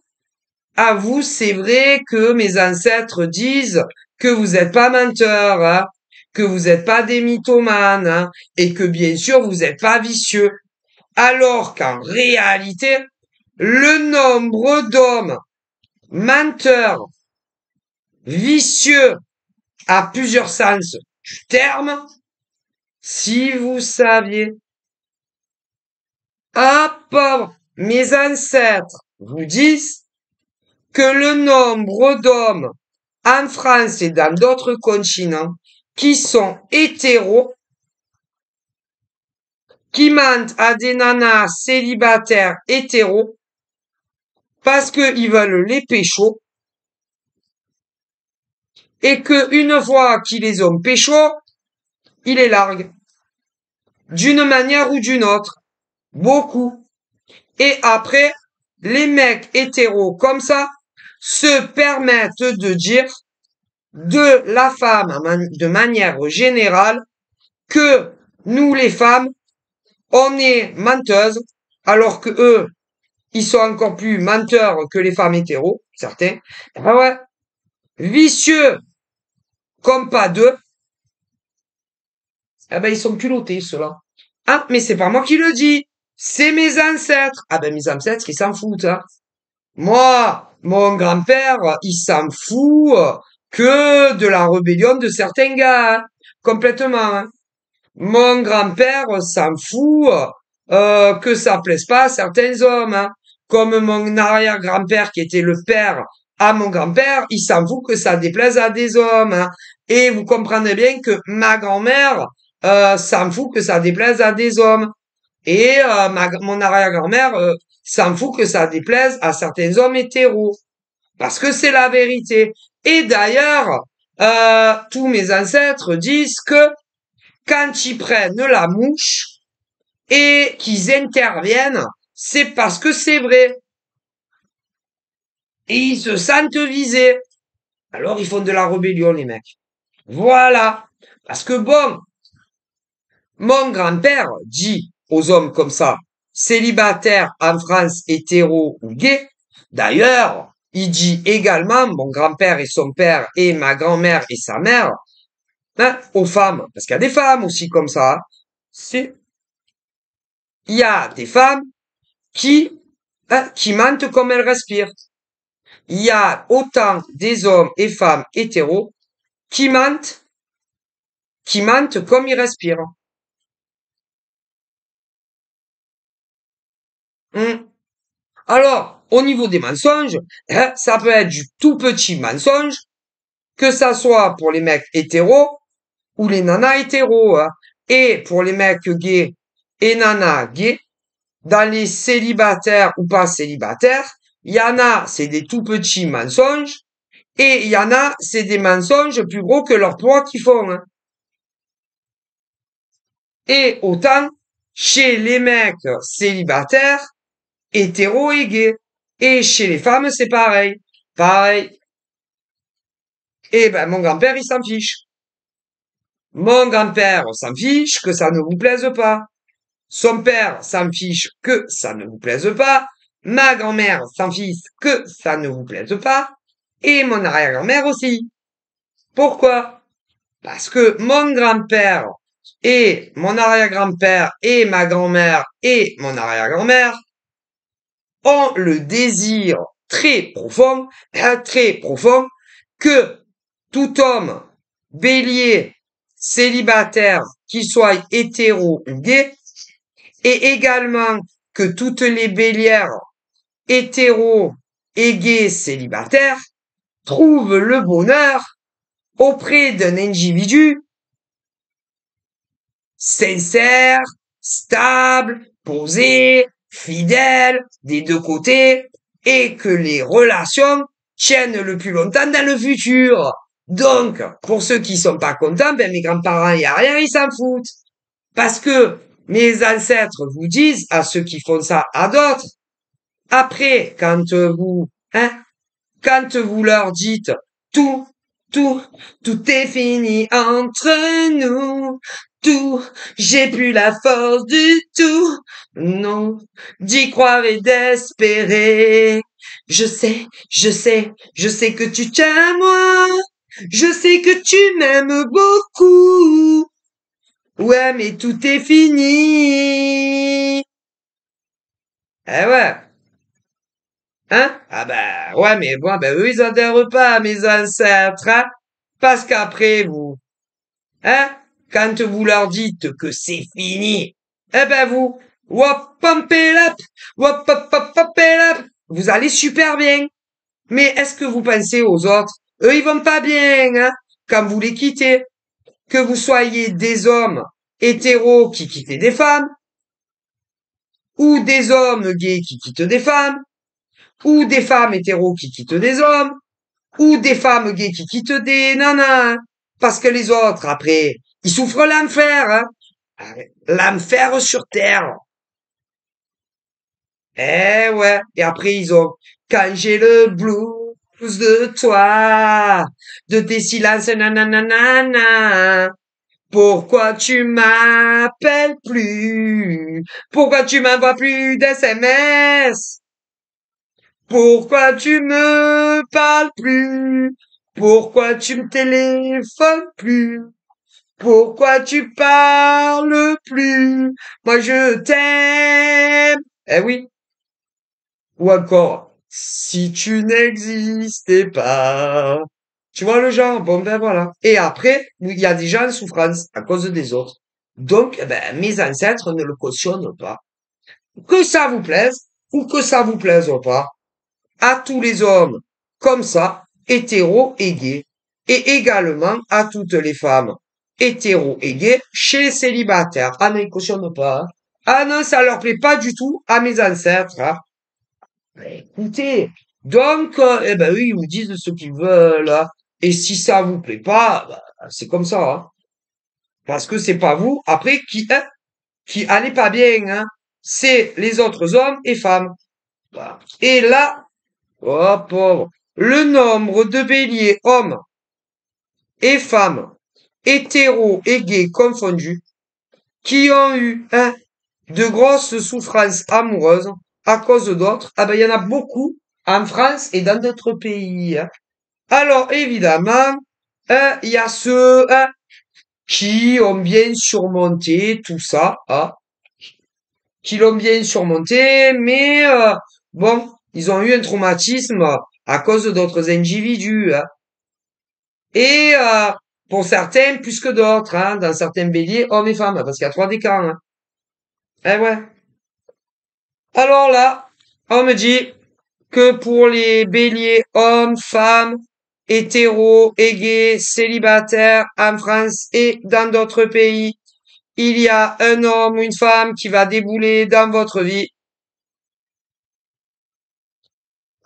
à vous, c'est vrai que mes ancêtres disent que vous n'êtes pas menteurs, hein, que vous n'êtes pas des mythomanes, hein, et que bien sûr vous n'êtes pas vicieux. Alors qu'en réalité, le nombre d'hommes menteurs, vicieux, à plusieurs sens du terme, si vous saviez, ah pauvre, mes ancêtres vous disent que le nombre d'hommes en France et dans d'autres continents qui sont hétéros, qui mentent à des nanas célibataires hétéros parce qu'ils veulent les pécho et que une fois qu'ils les ont pécho, ils les larguent. D'une manière ou d'une autre. Beaucoup. Et après, les mecs hétéros comme ça se permettent de dire de la femme de manière générale que nous les femmes, on est menteuses, alors que eux, ils sont encore plus menteurs que les femmes hétéros, certains. Ah ouais. Vicieux comme pas deux. Ah ben, ils sont culottés, ceux-là. Ah, mais c'est pas moi qui le dis. C'est mes ancêtres. Ah ben, mes ancêtres, ils s'en foutent, hein. Moi, mon grand-père, il s'en fout que de la rébellion de certains gars, hein. Complètement, hein. Mon grand-père s'en fout que ça plaise pas à certains hommes, hein. Comme mon arrière-grand-père qui était le père à mon grand-père, il s'en fout que ça déplaise à des hommes, hein. Et vous comprendrez bien que ma grand-mère s'en fout que ça déplaise à des hommes. Et mon arrière-grand-mère s'en fout que ça déplaise à certains hommes hétéros. Parce que c'est la vérité. Et d'ailleurs, tous mes ancêtres disent que quand ils prennent la mouche et qu'ils interviennent, c'est parce que c'est vrai. Et ils se sentent visés. Alors ils font de la rébellion, les mecs. Voilà. Parce que bon, mon grand-père dit aux hommes comme ça, célibataires en France, hétéros ou gays. D'ailleurs, il dit également, mon grand-père et son père et ma grand-mère et sa mère, hein, aux femmes, parce qu'il y a des femmes aussi comme ça, c'est, il y a des femmes qui mentent comme elles respirent. Il y a autant des hommes et femmes hétéros qui mentent, qui mentent comme ils respirent. Hmm. Alors, au niveau des mensonges, hein, ça peut être du tout petit mensonge, que ça soit pour les mecs hétéros ou les nanas hétéros, hein. Et pour les mecs gays et nanas gays, dans les célibataires ou pas célibataires, il y en a, c'est des tout petits mensonges, et il y en a, c'est des mensonges plus gros que leur poids qu'ils font, hein. Et autant, chez les mecs célibataires, hétéros et gays. Et chez les femmes, c'est pareil. Pareil. Et ben, mon grand-père, il s'en fiche. Mon grand-père s'en fiche que ça ne vous plaise pas. Son père s'en fiche que ça ne vous plaise pas. Ma grand-mère s'en fiche que ça ne vous plaise pas. Et mon arrière-grand-mère aussi. Pourquoi? Parce que mon grand-père et mon arrière-grand-père et ma grand-mère et mon arrière-grand-mère ont le désir très profond, que tout homme bélier célibataire, qu'il soit hétéro ou gay, et également que toutes les bélières hétéros et gays célibataires trouvent le bonheur auprès d'un individu sincère, stable, posé, fidèle des deux côtés, et que les relations tiennent le plus longtemps dans le futur. Donc, pour ceux qui sont pas contents, ben mes grands-parents et arrière, ils s'en foutent. Parce que mes ancêtres vous disent à ceux qui font ça à d'autres, après, quand vous leur dites tout, tout, tout est fini entre nous, tout, j'ai plus la force du tout, non, d'y croire et d'espérer. Je sais que tu tiens à moi, je sais que tu m'aimes beaucoup. Ouais, mais tout est fini. Eh ouais. Hein? Ah bah ouais, mais bon, ben eux, ils adhèrent pas à mes ancêtres, hein? Parce qu'après, hein? Quand vous leur dites que c'est fini, eh ben vous, wop, pump it up, wop, pop, pop, pop it up, vous allez super bien. Mais est-ce que vous pensez aux autres? Eux, ils vont pas bien, hein? Quand vous les quittez. Que vous soyez des hommes hétéros qui quittent des femmes, ou des hommes gays qui quittent des femmes, ou des femmes hétéros qui quittent des hommes, ou des femmes gays qui quittent des nanas, hein. Parce que les autres, après, ils souffrent l'enfer, hein. L'enfer sur terre. Eh ouais. Et après, ils ont, quand j'ai le blues de toi, de tes silences, nananana, pourquoi tu m'appelles plus? Pourquoi tu m'envoies plus d'SMS? Pourquoi tu me parles plus? Pourquoi tu me téléphones plus? Pourquoi tu parles plus? Moi je t'aime. Eh oui. Ou encore, si tu n'existais pas. Tu vois le genre? Bon ben voilà. Et après, il y a des gens en souffrance à cause des autres. Donc, eh ben, mes ancêtres ne le cautionnent pas. Que ça vous plaise ou que ça vous plaise pas, à tous les hommes comme ça, hétéros et gays, et également à toutes les femmes hétéros et gays chez les célibataires. Ah non, ils cautionnent pas. Hein. Ah non, ça leur plaît pas du tout à mes ancêtres. Hein. Mais écoutez, donc, eh ben oui, ils vous disent ce qu'ils veulent. Hein. Et si ça vous plaît pas, bah, c'est comme ça. Hein. Parce que c'est pas vous, après, qui allez pas bien. Hein. C'est les autres hommes et femmes. Voilà. Et là, oh pauvre, le nombre de béliers hommes et femmes, hétéros et gays confondus, qui ont eu hein, de grosses souffrances amoureuses à cause d'autres, ah ben il y en a beaucoup en France et dans d'autres pays. Hein. Alors évidemment, il y a ceux qui ont bien surmonté tout ça, hein, qui l'ont bien surmonté, mais bon, ils ont eu un traumatisme à cause d'autres individus. Hein. Et pour certains, plus que d'autres, hein, dans certains béliers, hommes et femmes, parce qu'il y a trois décans. Hein. Eh ouais. Alors là, on me dit que pour les béliers hommes, femmes, hétéros et gays, célibataires en France et dans d'autres pays, il y a un homme ou une femme qui va débouler dans votre vie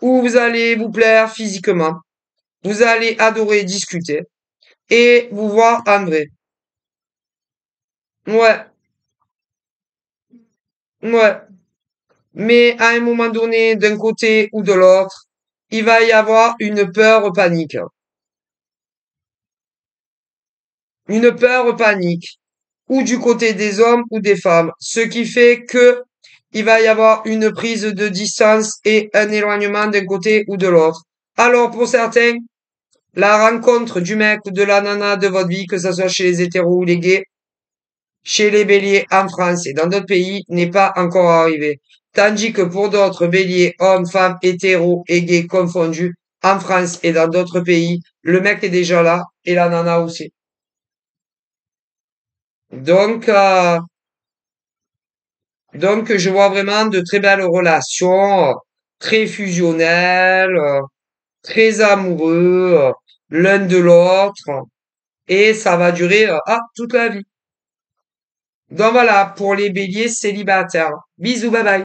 où vous allez vous plaire physiquement, vous allez adorer discuter et vous voir en vrai. Ouais, ouais. Mais à un moment donné, d'un côté ou de l'autre, il va y avoir une peur panique. Une peur panique. Ou du côté des hommes ou des femmes. Ce qui fait que il va y avoir une prise de distance et un éloignement d'un côté ou de l'autre. Alors, pour certains, la rencontre du mec ou de la nana de votre vie, que ce soit chez les hétéros ou les gays, chez les béliers en France et dans d'autres pays, n'est pas encore arrivée. Tandis que pour d'autres béliers, hommes, femmes, hétéros et gays confondus, en France et dans d'autres pays, le mec est déjà là et la nana aussi. Donc, je vois vraiment de très belles relations, très fusionnelles, très amoureux, l'un de l'autre, et ça va durer toute la vie. Donc voilà, pour les béliers célibataires. Bisous, bye bye.